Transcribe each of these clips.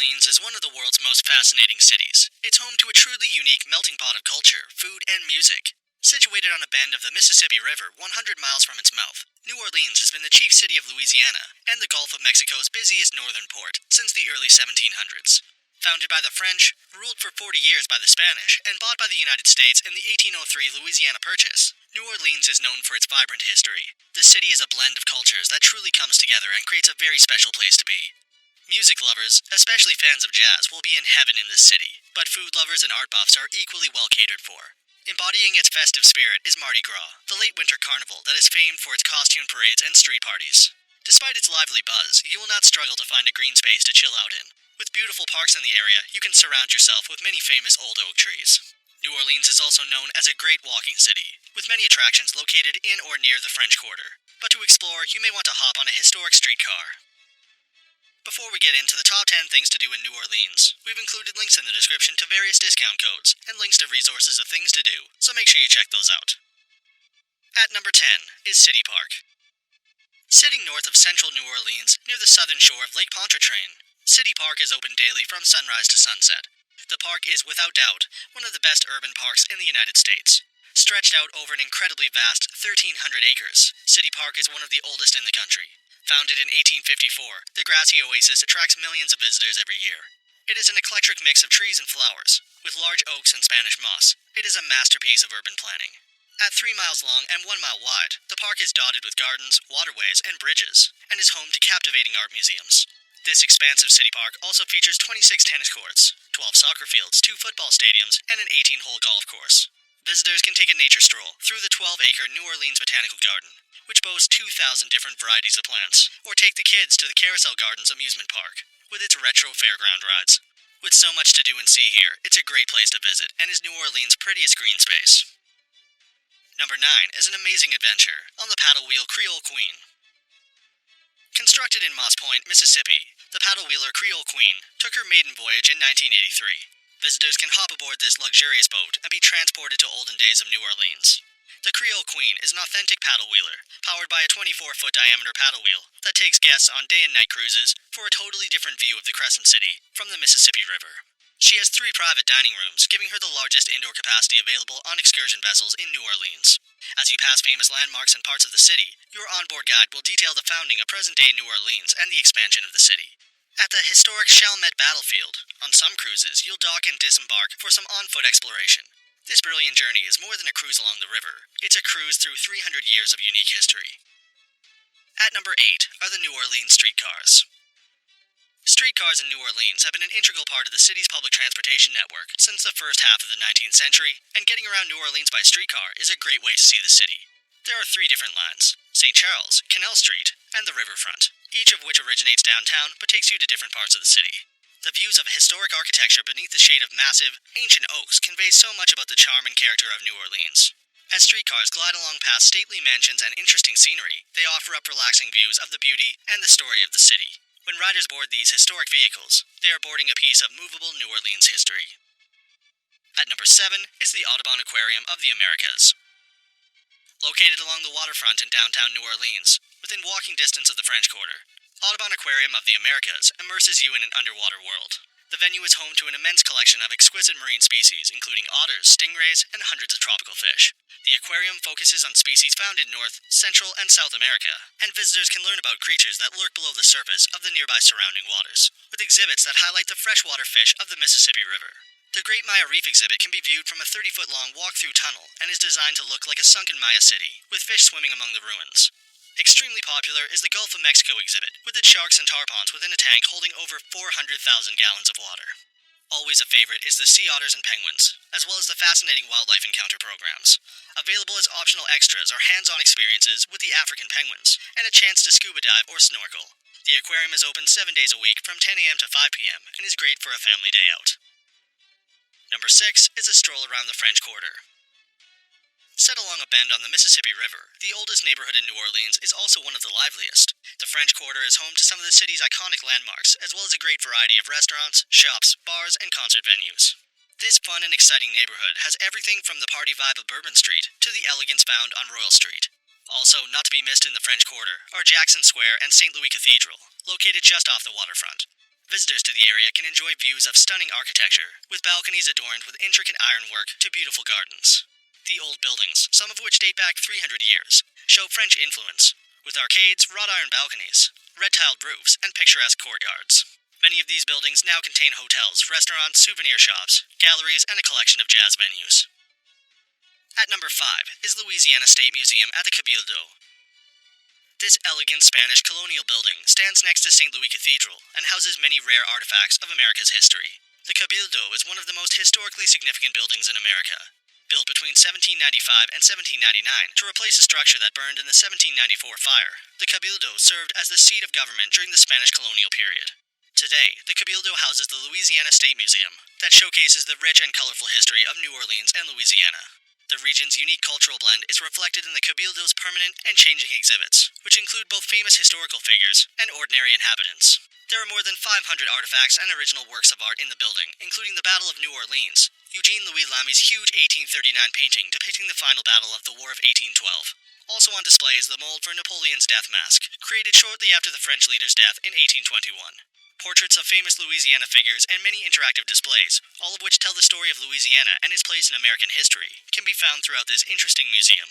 Orleans is one of the world's most fascinating cities. It's home to a truly unique melting pot of culture, food, and music. Situated on a bend of the Mississippi River 100 miles from its mouth, New Orleans has been the chief city of Louisiana and the Gulf of Mexico's busiest northern port since the early 1700s. Founded by the French, ruled for 40 years by the Spanish, and bought by the United States in the 1803 Louisiana Purchase, New Orleans is known for its vibrant history. The city is a blend of cultures that truly comes together and creates a very special place to be. Music lovers, especially fans of jazz, will be in heaven in this city, but food lovers and art buffs are equally well catered for. Embodying its festive spirit is Mardi Gras, the late winter carnival that is famed for its costume parades and street parties. Despite its lively buzz, you will not struggle to find a green space to chill out in. With beautiful parks in the area, you can surround yourself with many famous old oak trees. New Orleans is also known as a great walking city, with many attractions located in or near the French Quarter. But to explore, you may want to hop on a historic streetcar. Before we get into the top 10 things to do in New Orleans, we've included links in the description to various discount codes and links to resources of things to do, so make sure you check those out. At number 10 is City Park. Sitting north of central New Orleans, near the southern shore of Lake Pontchartrain, City Park is open daily from sunrise to sunset. The park is, without doubt, one of the best urban parks in the United States. Stretched out over an incredibly vast 1,300 acres, City Park is one of the oldest in the country. Founded in 1854, the grassy oasis attracts millions of visitors every year. It is an eclectic mix of trees and flowers, with large oaks and Spanish moss. It is a masterpiece of urban planning. At 3 miles long and 1 mile wide, the park is dotted with gardens, waterways, and bridges, and is home to captivating art museums. This expansive city park also features 26 tennis courts, 12 soccer fields, 2 football stadiums, and an 18-hole golf course. Visitors can take a nature stroll through the 12-acre New Orleans Botanical Garden, which boasts 2,000 different varieties of plants, or take the kids to the Carousel Gardens amusement park, with its retro fairground rides. With so much to do and see here, it's a great place to visit, and is New Orleans' prettiest green space. Number 9 is an amazing adventure on the paddle wheel Creole Queen. Constructed in Moss Point, Mississippi, the paddle wheeler Creole Queen took her maiden voyage in 1983. Visitors can hop aboard this luxurious boat and be transported to olden days of New Orleans. The Creole Queen is an authentic paddle wheeler, powered by a 24-foot diameter paddle wheel that takes guests on day and night cruises for a totally different view of the Crescent City from the Mississippi River. She has 3 private dining rooms, giving her the largest indoor capacity available on excursion vessels in New Orleans. As you pass famous landmarks and parts of the city, your onboard guide will detail the founding of present-day New Orleans and the expansion of the city. At the historic Chalmette Battlefield, on some cruises, you'll dock and disembark for some on-foot exploration. This brilliant journey is more than a cruise along the river. It's a cruise through 300 years of unique history. At number 8 are the New Orleans streetcars. Streetcars in New Orleans have been an integral part of the city's public transportation network since the first half of the 19th century, and getting around New Orleans by streetcar is a great way to see the city. There are 3 different lines: St. Charles, Canal Street, and the riverfront, each of which originates downtown but takes you to different parts of the city. The views of historic architecture beneath the shade of massive, ancient oaks convey so much about the charm and character of New Orleans. As streetcars glide along past stately mansions and interesting scenery, they offer up relaxing views of the beauty and the story of the city. When riders board these historic vehicles, they are boarding a piece of movable New Orleans history. At number 7 is the Audubon Aquarium of the Americas. Located along the waterfront in downtown New Orleans, within walking distance of the French Quarter, Audubon Aquarium of the Americas immerses you in an underwater world. The venue is home to an immense collection of exquisite marine species, including otters, stingrays, and hundreds of tropical fish. The aquarium focuses on species found in North, Central, and South America, and visitors can learn about creatures that lurk below the surface of the nearby surrounding waters, with exhibits that highlight the freshwater fish of the Mississippi River. The Great Maya Reef exhibit can be viewed from a 30-foot-long walk-through tunnel and is designed to look like a sunken Maya city, with fish swimming among the ruins. Extremely popular is the Gulf of Mexico exhibit, with its sharks and tarpons within a tank holding over 400,000 gallons of water. Always a favorite is the sea otters and penguins, as well as the fascinating wildlife encounter programs. Available as optional extras are hands-on experiences with the African penguins, and a chance to scuba dive or snorkel. The aquarium is open 7 days a week from 10 a.m. to 5 p.m. and is great for a family day out. Number 6 is a stroll around the French Quarter. Set along a bend on the Mississippi River, the oldest neighborhood in New Orleans is also one of the liveliest. The French Quarter is home to some of the city's iconic landmarks, as well as a great variety of restaurants, shops, bars, and concert venues. This fun and exciting neighborhood has everything from the party vibe of Bourbon Street to the elegance found on Royal Street. Also, not to be missed in the French Quarter, are Jackson Square and St. Louis Cathedral, located just off the waterfront. Visitors to the area can enjoy views of stunning architecture, with balconies adorned with intricate ironwork to beautiful gardens. The old buildings, some of which date back 300 years, show French influence, with arcades, wrought iron balconies, red-tiled roofs, and picturesque courtyards. Many of these buildings now contain hotels, restaurants, souvenir shops, galleries, and a collection of jazz venues. At number 5 is Louisiana State Museum at the Cabildo. This elegant Spanish colonial building stands next to St. Louis Cathedral and houses many rare artifacts of America's history. The Cabildo is one of the most historically significant buildings in America. Built between 1795 and 1799 to replace a structure that burned in the 1794 fire, the Cabildo served as the seat of government during the Spanish colonial period. Today, the Cabildo houses the Louisiana State Museum that showcases the rich and colorful history of New Orleans and Louisiana. The region's unique cultural blend is reflected in the Cabildo's permanent and changing exhibits, which include both famous historical figures and ordinary inhabitants. There are more than 500 artifacts and original works of art in the building, including the Battle of New Orleans, Eugene Louis Lamy's huge 1839 painting depicting the final battle of the War of 1812. Also on display is the mold for Napoleon's death mask, created shortly after the French leader's death in 1821. Portraits of famous Louisiana figures and many interactive displays, all of which tell the story of Louisiana and its place in American history, can be found throughout this interesting museum.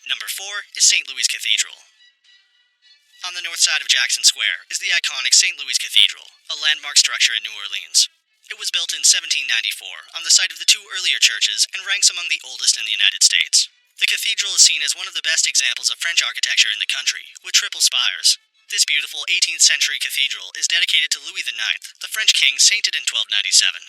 Number 4 is St. Louis Cathedral. On the north side of Jackson Square is the iconic St. Louis Cathedral, a landmark structure in New Orleans. It was built in 1794 on the site of the two earlier churches and ranks among the oldest in the United States. The cathedral is seen as one of the best examples of French architecture in the country, with triple spires. This beautiful 18th century cathedral is dedicated to Louis IX, the French king sainted in 1297.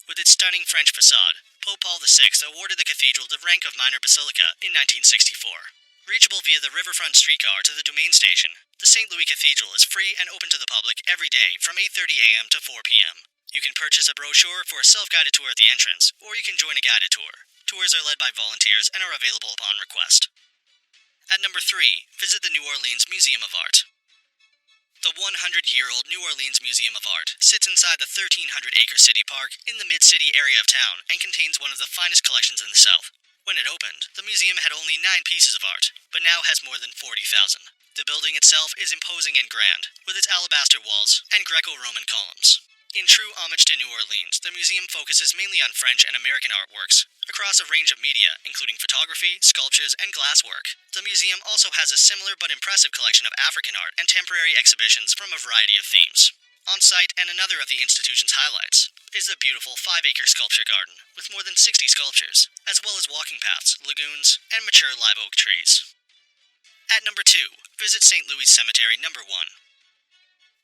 With its stunning French facade, Pope Paul VI awarded the cathedral the rank of minor basilica in 1964. Reachable via the riverfront streetcar to the Domain Station, the St. Louis Cathedral is free and open to the public every day from 8:30 a.m. to 4 p.m. You can purchase a brochure for a self-guided tour at the entrance, or you can join a guided tour. Tours are led by volunteers and are available upon request. At number 3, visit the New Orleans Museum of Art. The 100-year-old New Orleans Museum of Art sits inside the 1,300-acre city park in the mid-city area of town and contains one of the finest collections in the South. When it opened, the museum had only 9 pieces of art, but now has more than 40,000. The building itself is imposing and grand, with its alabaster walls and Greco-Roman columns. In true homage to New Orleans, the museum focuses mainly on French and American artworks, across a range of media, including photography, sculptures, and glasswork. The museum also has a similar but impressive collection of African art and temporary exhibitions from a variety of themes. On site, and another of the institution's highlights, is the beautiful 5-acre sculpture garden, with more than 60 sculptures, as well as walking paths, lagoons, and mature live oak trees. At number 2, visit St. Louis Cemetery number 1.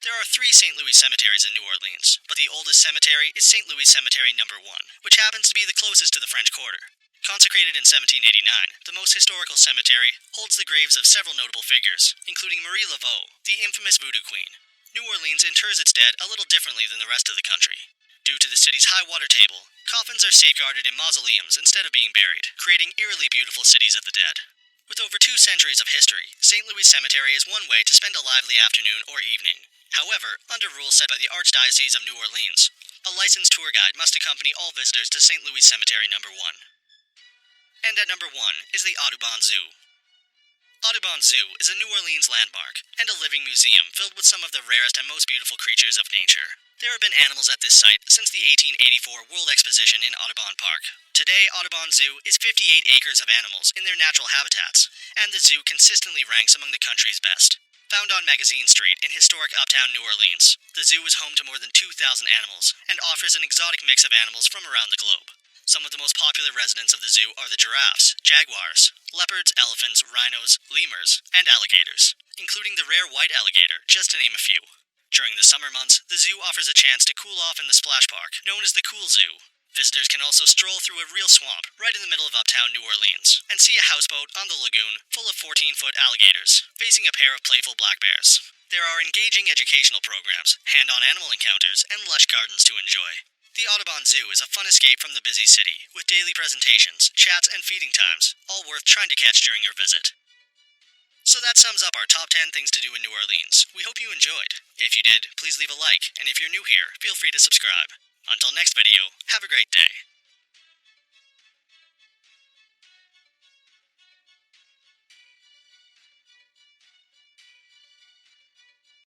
There are 3 St. Louis cemeteries in New Orleans, but the oldest cemetery is St. Louis Cemetery number 1, which happens to be the closest to the French Quarter. Consecrated in 1789, the most historical cemetery holds the graves of several notable figures, including Marie Laveau, the infamous Voodoo Queen. New Orleans inters its dead a little differently than the rest of the country. Due to the city's high water table, coffins are safeguarded in mausoleums instead of being buried, creating eerily beautiful cities of the dead. With over 2 centuries of history, St. Louis Cemetery is one way to spend a lively afternoon or evening. However, under rules set by the Archdiocese of New Orleans, a licensed tour guide must accompany all visitors to St. Louis Cemetery number 1. And at number 1 is the Audubon Zoo. Audubon Zoo is a New Orleans landmark and a living museum filled with some of the rarest and most beautiful creatures of nature. There have been animals at this site since the 1884 World Exposition in Audubon Park. Today, Audubon Zoo is 58 acres of animals in their natural habitats, and the zoo consistently ranks among the country's best. Found on Magazine Street in historic uptown New Orleans, the zoo is home to more than 2,000 animals and offers an exotic mix of animals from around the globe. Some of the most popular residents of the zoo are the giraffes, jaguars, leopards, elephants, rhinos, lemurs, and alligators, including the rare white alligator, just to name a few. During the summer months, the zoo offers a chance to cool off in the splash park, known as the Cool Zoo. Visitors can also stroll through a real swamp right in the middle of uptown New Orleans and see a houseboat on the lagoon full of 14-foot alligators facing a pair of playful black bears. There are engaging educational programs, hand-on animal encounters, and lush gardens to enjoy. The Audubon Zoo is a fun escape from the busy city, with daily presentations, chats, and feeding times, all worth trying to catch during your visit. So that sums up our top 10 things to do in New Orleans. We hope you enjoyed. If you did, please leave a like, and if you're new here, feel free to subscribe. Until next video, have a great day.